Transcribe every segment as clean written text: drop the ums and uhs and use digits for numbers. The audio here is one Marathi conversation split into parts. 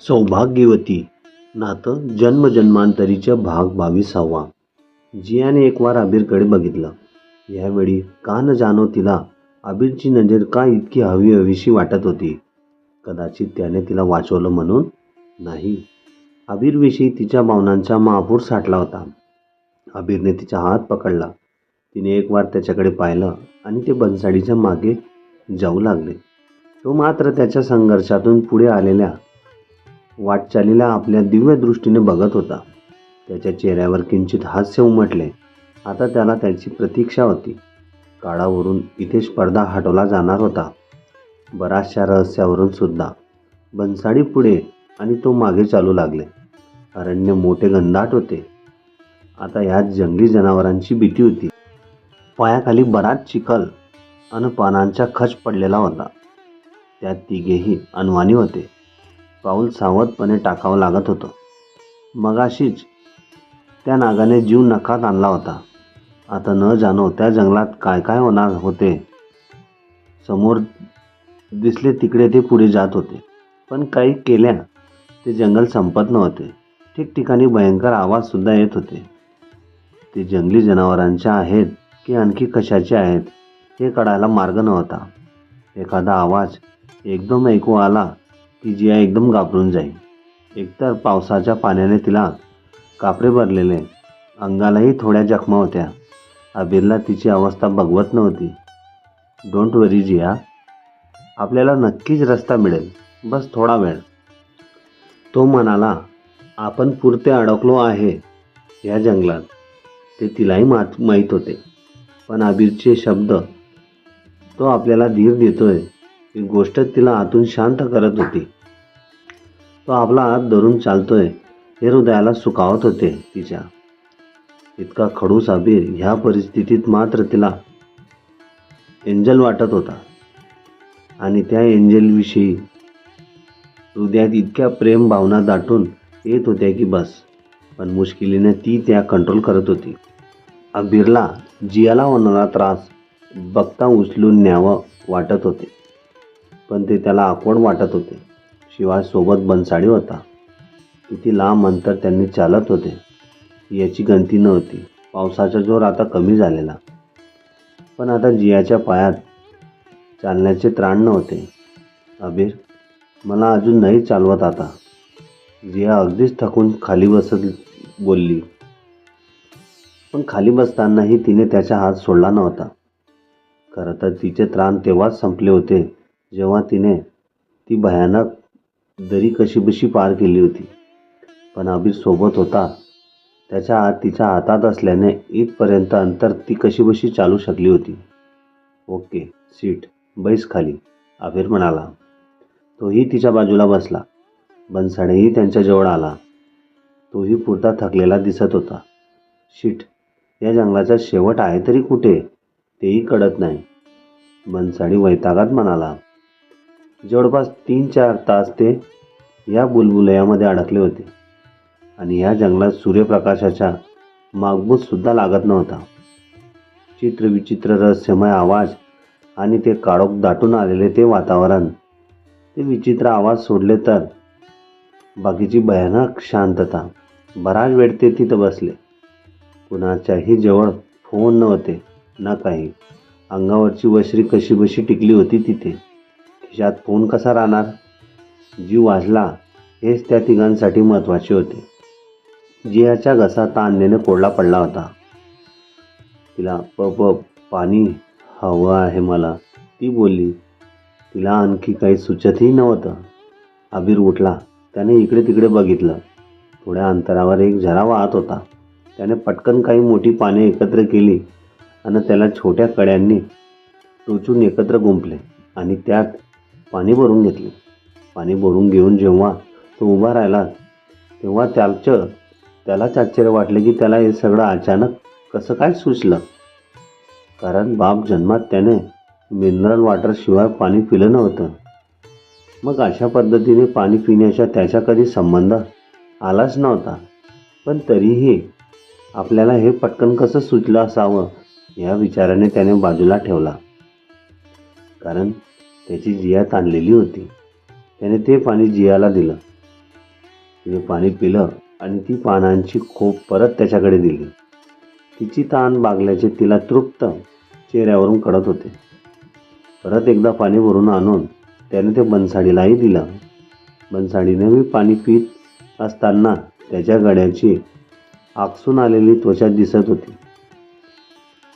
सौभाग्यवती नातं जन्मजन्मांतरीच्या भाग 22वा. जियाने एक वार आबिरकडे बघितलं. यावेळी का न जाणो तिला आबिरची नजर का इतकी हवी हवीशी वाटत होती. कदाचित त्याने तिला वाचवलं म्हणून. नाही, आबिरविषयी तिच्या भावनांचा महापूर साठला होता. आबिरने तिचा हात पकडला. तिने एक वार त्याच्याकडे पाहिलं आणि ते बनसाडीच्या मागे जाऊ लागले. तो मात्र त्याच्या संघर्षातून पुढे आलेल्या वाटचालीला आपल्या दिव्य दृष्टीने बघत होता. त्याच्या चेहऱ्यावर किंचित हास्य उमटले. आता त्याला त्याची प्रतीक्षा होती. काळावरून इथेच पडदा हटवला जाणार होता. बऱ्याचशा रहस्यावरून सुद्धा. बनसाडी पुढे आणि तो मागे चालू लागले. अरण्य मोठे घनदाट होते. आता यात जंगली जनावरांची भीती होती. पायाखाली बराच चिखल अन पानांचा खच पडलेला होता. त्यात तिघेही अनवाणी होते. पाऊल सावधपणे टाकावं लागत होतं. मगाशीच त्या नागाने जीव नखात आणला होता. आता न जाणो त्या जंगलात काय काय होणार होते. समोर दिसले तिकडे ते पुढे जात होते. पण काही केल्या ते जंगल संपत नव्हते. ठिकठिकाणी भयंकर आवाज सुद्धा येत होते. ते जंगली जनावरांचे आहेत की आणखी कशाचे आहेत हे कळायला मार्ग नव्हता. एखादा आवाज एकदम ऐकू आला की जिया एकदम घाबरून जाई. एकतर पावसाच्या पाण्याने तिला कापरे भरलेले, अंगालाही थोड्या जखमा होत्या. आबिरला तिची अवस्था बघवत नव्हती. डोंट वरी जिया, आपल्याला नक्कीच रस्ता मिळेल, बस थोडा वेळ. तो म्हणाला. आपण पुरते अडकलो आहे या जंगलात ते तिलाही माहीत होते. पण आबिरचे शब्द, तो आपल्याला धीर देतोय, ही गोष्ट तिला आतून शांत करत होती. तो आपला हात धरून चालतोय हे हृदयाला सुखावत होते तिच्या. इतका खडूस आबिर ह्या परिस्थितीत मात्र तिला एंजल वाटत होता. आणि त्या एंजलविषयी हृदयात इतक्या प्रेम भावना दाटून येत होत्या की बस. पण मुश्किलीने ती त्या कंट्रोल करत होती. आबिरला जियाला होणारा त्रास बघता उचलून न्यावं वाटत होते. पण ते त्याला ऑकवर्ड वाटत होते. शिवाय सोबत बनसाडी होता. किती लांब अंतर त्यांनी चालत होते याची गणती नव्हती. पावसाचा जोर आता कमी झालेला. पण आता जियाच्या पायात चालण्याचे त्राण नव्हते. आबिर, मला अजून नाही चालवत आता. जिया अगदीच थकून खाली बसत बोलली. पण खाली बसतानाही तिने त्याचा हात सोडला नव्हता. खरं तर तिचे त्राण तेव्हाच संपले होते जेव्हा तिने ती भयानक दरी कशीबशी पार केली होती. पण आबिर सोबत होता. त्याच्या हात तिच्या हातात असल्याने इथपर्यंत अंतर ती कशीबशी चालू शकली होती. ओके, सीट, बैस खाली, आबिर म्हणाला. तोही तिच्या बाजूला बसला. बनसाडेही त्यांच्याजवळ आला. तोही पुरता थकलेला दिसत होता. शिट, या जंगलाचा शेवट आहे तरी कुठे तेही कळत नाही, बनसाडी वैतागात म्हणाला. जवळपास 3-4 तास ते या बुलबुलयामध्ये अडकले होते. आणि या जंगलात सूर्यप्रकाशाचा मागमूस सुद्धा लागत नव्हता. चित्रविचित्र रहस्यमय आवाज आणि ते काळोख दाटून आलेले ते वातावरण. ते विचित्र आवाज सोडले तर बाकीची भयानक शांतता. बराच वेळ ते तिथं बसले. कुणाच्याही जवळ फोन नव्हते ना काही. अंगावरची वशरी कशीबशी टिकली होती तिथे. खिशात फोन कसा राहणार? जीव वाचला हेच त्या तिघांसाठी महत्त्वाचे होते. जियाच्या घसा ताणलेने कोरडा पडला होता. तिला पाणी हवं आहे मला, ती बोलली. तिला आणखी काही सुचतही नव्हतं. आबिर उठला. त्याने इकडे तिकडे बघितलं. थोड्या अंतरावर एक झरा वाहत होता. त्याने पटकन काही मोठी पाने एकत्र केली आणि त्याला छोट्या कड्यांनी टोचून एकत्र गुंफले आणि त्यात पाणी भरून घेतले. पाणी भरून घेऊन जेव्हा तो उभा राहिला तेव्हा त्यालाच आश्चर्य वाटले की त्याला हे सगळं अचानक कसं काय सुचलं. कारण बाप जन्मात त्याने मिनरल वॉटर शिवाय पाणी पिलं नव्हतं. मग अशा पद्धतीने पाणी पिण्याचा त्याचा कधी संबंध आलाच नव्हता. पण तरीही आपल्याला हे पटकन कसं सुचलं असावं या विचाराने त्याने बाजूला ठेवला. कारण त्याची जिया ताणलेली होती. त्याने ते पाणी जियाला दिलं. तिने पाणी पिलं आणि ती पानांची खोप परत त्याच्याकडे दिली. तिची तहान भागल्याचे तिला तृप्त चेहऱ्यावरून कळत होते. परत एकदा पाणी भरून आणून त्याने ते बन्साडीलाही दिलं. बन्साडीने पाणी पित असताना त्याच्या गळ्याची आकसून आलेली त्वचा दिसत होती.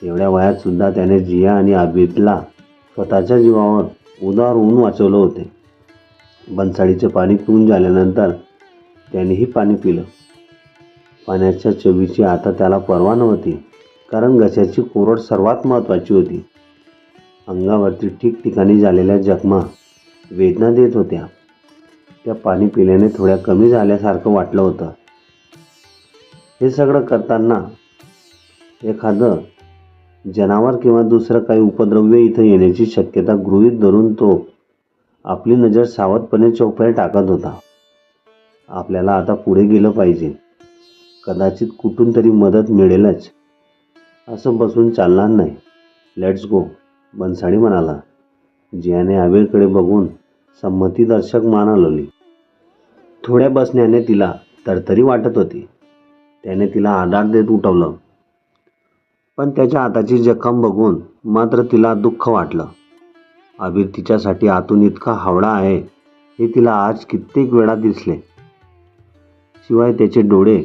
एवढ्या वयात सुद्धा त्याने जिया आणि आबिदला स्वतःच्या जीवावर उदार होऊन वाचवलं होते. बन्साडीचे पाणी पिऊन झाल्यानंतर त्यानेही पाणी पिलं. पाण्याच्या चवीची आता त्याला पर्वा नव्हती, कारण घशाची कोरड सर्वात महत्त्वाची होती. अंगावरती ठिकठिकाणी झालेल्या जखमा वेदना देत होत्या. त्या पाणी पिल्याने थोड्या कमी झाल्यासारखं वाटलं होतं. हे सगळं करताना एखादं जनावर किंवा दुसरं काही उपद्रव्य इथं येण्याची शक्यता गृहीत धरून तो आपली नजर सावधपणे चौफेर टाकत होता. आपल्याला आता पुढे गेलं पाहिजे. कदाचित कुठून तरी मदत मिळेलच. असं बसून चालणार नाही. लेट्स गो, बन्साडी म्हणाला. जियाने आबिरकडे बघून संमतीदर्शक मान हलवली. थोड्या बसण्याने तिला तरतरी वाटत होती. त्याने तिला आधार देत उठवलं. पण त्याच्या हाताची जखम बघून मात्र तिला दुःख वाटलं. आबिर तिच्यासाठी आतून इतका हावडा आहे हे तिला आज कित्येक वेळा दिसले. शिवाय त्याचे डोळे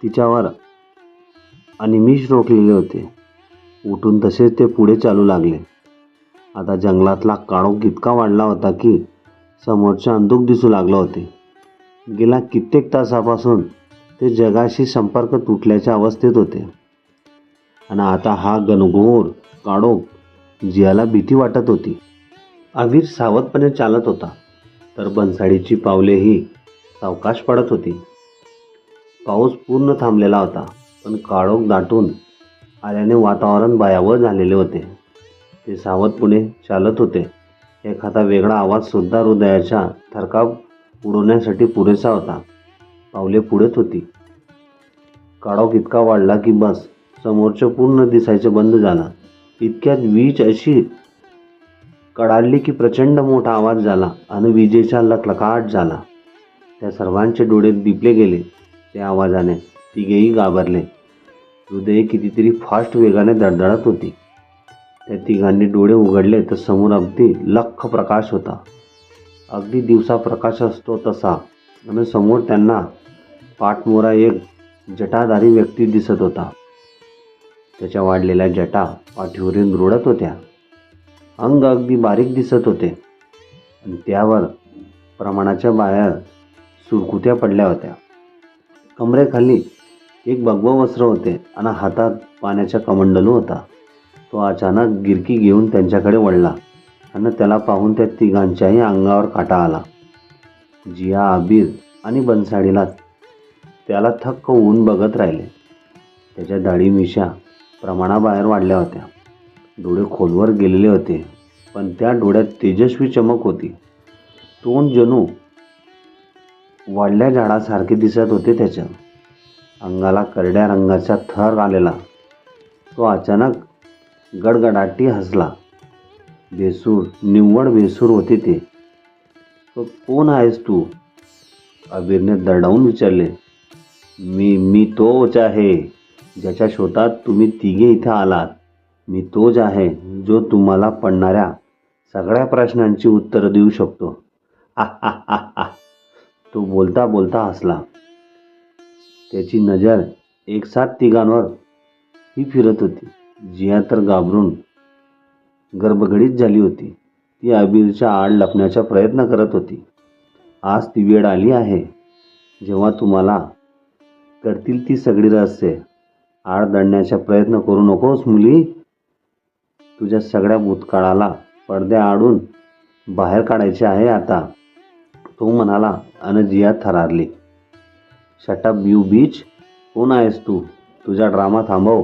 तिच्यावर अनिमिष रोखलेले होते. उठून तसेच ते पुढे चालू लागले. आता जंगलातला काळोख इतका वाढला होता की समोरचे अंधुक दिसू लागले होते. गेल्या कित्येक तासापासून ते जगाशी संपर्क तुटल्याच्या अवस्थेत होते आणि आता हा घनघोर काळोख जियाला भीती वाटत होती. आबिर सावधपणे चालत होता, तर बन्साडीची पावलेही सावकाश पडत होती. पाऊस पूर्ण थांबलेला होता, पण काळोख दाटून आल्याने वातावरण भयावह झालेले होते. ते सावधपणे चालत होते. एखादा वेगळा आवाज सुद्धा हृदयाचा थरकाप उडवण्यासाठी पुरेसा होता. पावले पुढेच होती. काळोख इतका वाढला की बस समोरचं पूर्ण दिसायचं बंद झालं. इतक्यात वीज अशी कडाडली की प्रचंड मोठा आवाज झाला आणि विजेचा लखलखाट झाला. त्या सर्वांचे डोळे दिपले गेले. त्या आवाजाने तिघेही घाबरले. हृदये कितीतरी फास्ट वेगाने धडधडत होती. त्या तिघांनी डोळे उघडले तर समोर अगदी लख्ख प्रकाश होता. अगदी दिवसा प्रकाश असतो तसा. आणि समोर त्यांना पाठमोरा एक जटाधारी व्यक्ती दिसत होता. त्याच्या वाढलेल्या जटा पाठीवरून रुळत होत्या. अंग अगदी बारीक दिसत होते आणि त्यावर प्रमाणाच्या बाहेर सुरकुत्या पडल्या होत्या. कमरेखाली एक भगवं वस्त्र होते आणि हातात पाण्याचा कमंडलू होता. तो अचानक गिरकी घेऊन त्यांच्याकडे वळला आणि त्याला पाहून त्या तिघांच्याही अंगावर काटा आला. जिया, आबिर आणि बन्साडीला त्याला थक्क होऊन बघत राहिले. त्याच्या दाढी मिशा प्रमाणाबाहेर वाढल्या होत्या. डोळे खोलवर गेलेले होते, पण त्या डोळ्यात तेजस्वी चमक होती. तोंड जणू वाढल्या झाडासारखे दिसत होते. त्याच्या अंगाला करड्या रंगाचा थर आलेला. तो अचानक गडगडाटी हसला. बेसूर, निव्वळ बेसूर होते ते. कोण आहेस तू? आबिरने दरडावून विचारले. मी तोच आहे ज्याच्या शोधात तुम्ही तिघे इथे आलात. मी तोच आहे जो तुम्हाला पडणाऱ्या सगळ्या प्रश्नांची उत्तरं देऊ शकतो. हा हा हा हा. तो बोलता बोलता हसला. त्याची नजर एकसाथ तिघांवर ही फिरत होती. जिया तर घाबरून गर्भगडीत झाली होती. ती आबिरच्या आड लपण्याचा प्रयत्न करत होती. आज ती वेळ आली आहे जेव्हा तुम्हाला करतील ती सगळी रहस्ये. आड दडण्याचा प्रयत्न करू नकोस मुली. तुझ्या सगळ्या भूतकाळाला पडद्याआडून बाहेर काढायचे आहे आता, तो म्हणाला आणि जिया थरारली. Shut up you bitch. कोण आहेस तू? तुझा ड्रामा थांबव,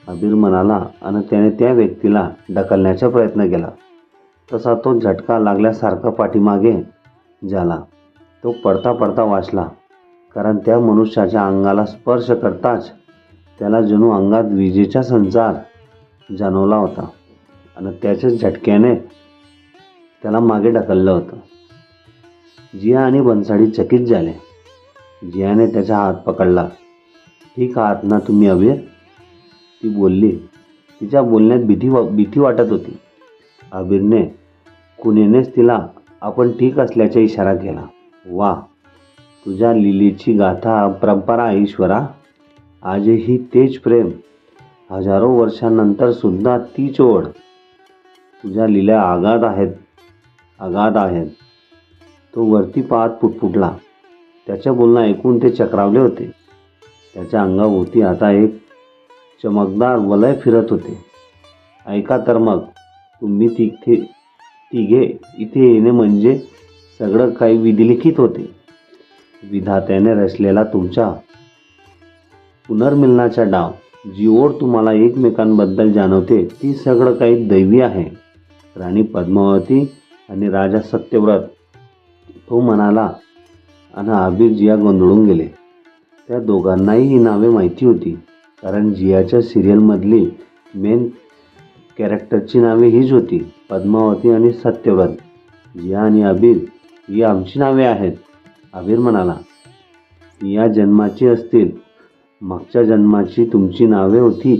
आबिर म्हणाला आणि त्याने त्या व्यक्तीला ढकलण्याचा प्रयत्न केला. तसा तो झटका लागल्यासारखा पाठीमागे झाला. तो पडता पडता वाचला, कारण त्या मनुष्याच्या अंगाला स्पर्श करताच त्याला जणू अंगात विजेचा संचार जाणवला होता आणि त्याच्याच झटक्याने त्याला मागे ढकललं होतं. जिया आणि बन्साडी चकित झाले. जियाने त्याचा हात पकडला. ठीक आहात ना तुम्ही अबीर? ती बोलली. तिच्या बोलण्यात भीती वाटत होती. अबीरने खुणेनेच तिला आपण ठीक असल्याचा इशारा केला. वा, तुझ्या लिलीची गाथा परंपरा आहे ईश्वरा. आजही तेच प्रेम, हजारो वर्षांनंतर सुद्धा तीच ओढ. तुझ्या लीला अगाध आहेत. तो वरती पाहत पुटपुटला. त्याचे बोलणं ऐकून ते चक्रावले होते. त्याच्या अंगाभोवती आता एक चमकदार वलय फिरत होते. ऐका तर मग, तुम्ही तिघे इथे येणे म्हणजे सगळं काही विधिलिखित होते. विधात्याने रचलेला तुमच्या पुनर्मिलनाचा डाव. जी ओढ तुम्हाला एकमेकांबद्दल जाणवते ती सगळं काही दैवी आहे. राणी पद्मावती आणि राजा सत्यव्रत, तो म्हणाला. आणि अबीर जिया गोंधळून गेले. त्या दोघांनाही ही नावे माहिती होती, कारण जियाच्या सिरियलमधली मेन कॅरेक्टरची नावे हीच होती, पद्मावती आणि सत्यव्रत. जिया आणि अबीर ही आमची नावे आहेत, अबीर म्हणाला. ती या जन्माची असतील. मागच्या जन्माची तुमची नावे होती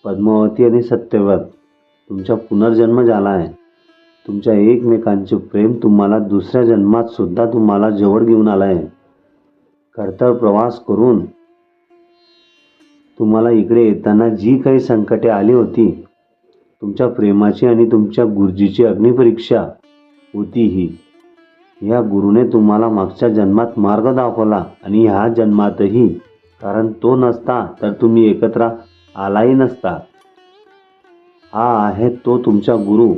पद्मावती आणि सत्यव्रत. तुमचा पुनर्जन्म झाला आहे. तुमच्या एकमेकांचे प्रेम तुम्हाला दुसऱ्या जन्मात सुद्धा तुम्हाला जवळ घेऊन आलं आहे. खडतर प्रवास करून तुम्हाला इकडे येताना जी काही संकटे आली होती, तुमच्या प्रेमाची आणि तुमच्या गुरुजीची अग्निपरीक्षा होती ही. या गुरुने तुम्हाला मागच्या जन्मात मार्ग दाखवला आणि ह्या जन्मातही, कारण तो नसता तर तुम्ही एकत्र आलाही नसता. हा आहे तो तुमचा गुरु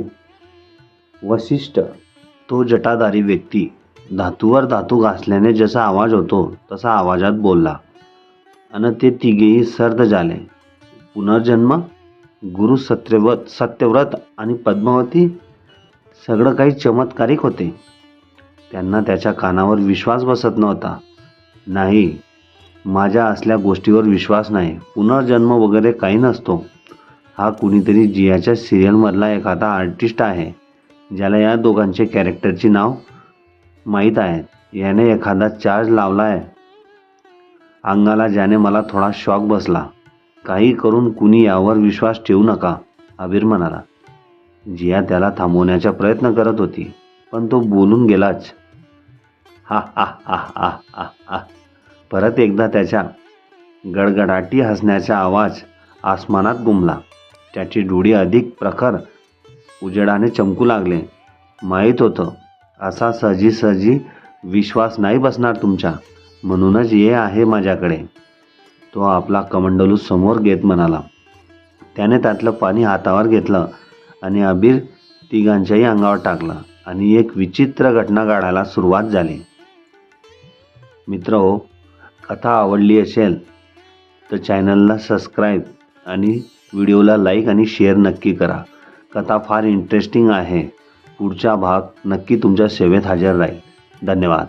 वसिष्ठ. तो जटाधारी व्यक्ती धातूवर धातू घासल्याने जसा आवाज होतो तसा आवाजात बोलला. आणि ते तिघेही सर्द झाले. पुनर्जन्म, गुरु सत्यव्रत आणि पद्मावती, सगळं काही चमत्कारिक होते. त्यांना त्याच्या कानावर विश्वास बसत नव्हता. नाही, माझ्या असल्या गोष्टीवर विश्वास नाही. पुनर्जन्म वगैरे काही नसतो. हा कुणीतरी जियाच्या सिरियलमधला एखादा आर्टिस्ट आहे, ज्याला या दोघांचे कॅरेक्टरची नाव माहीत आहेत. याने एखादा चार्ज लावला आहे अंगाला, ज्याने मला थोडा शॉक बसला. काही करून कुणी यावर विश्वास ठेवू नका, अबीर म्हणाला. जिया त्याला थांबवण्याचा प्रयत्न करत होती, पण तो बोलून गेलाच. हा हा हा हा हा हा. परत एकदा त्याच्या गडगडाटी हसण्याचा आवाज आसमानात घुमला. त्याची डोळे अधिक प्रखर उजेडाने चमकू लागले. माहीत होतं असा सहजी विश्वास नाही बसणार तुमचा, म्हणूनच ये आहे माझ्याकडे. तो आपला कमंडलू समोर घेत म्हणाला. त्याने त्यातलं पाणी हातावर घेतलं आणि अबीर तिघांच्याही अंगावर टाकलं आणि एक विचित्र घटना घडायला सुरुवात झाली. मित्रहो, कथा आवडली असेल तर चॅनलला सबस्क्राईब आणि व्हिडिओला लाईक आणि शेअर नक्की करा. कथा फार इंटरेस्टिंग आहे. पुढचा भाग नक्की तुमच्या सेवेत हजर राहील. धन्यवाद.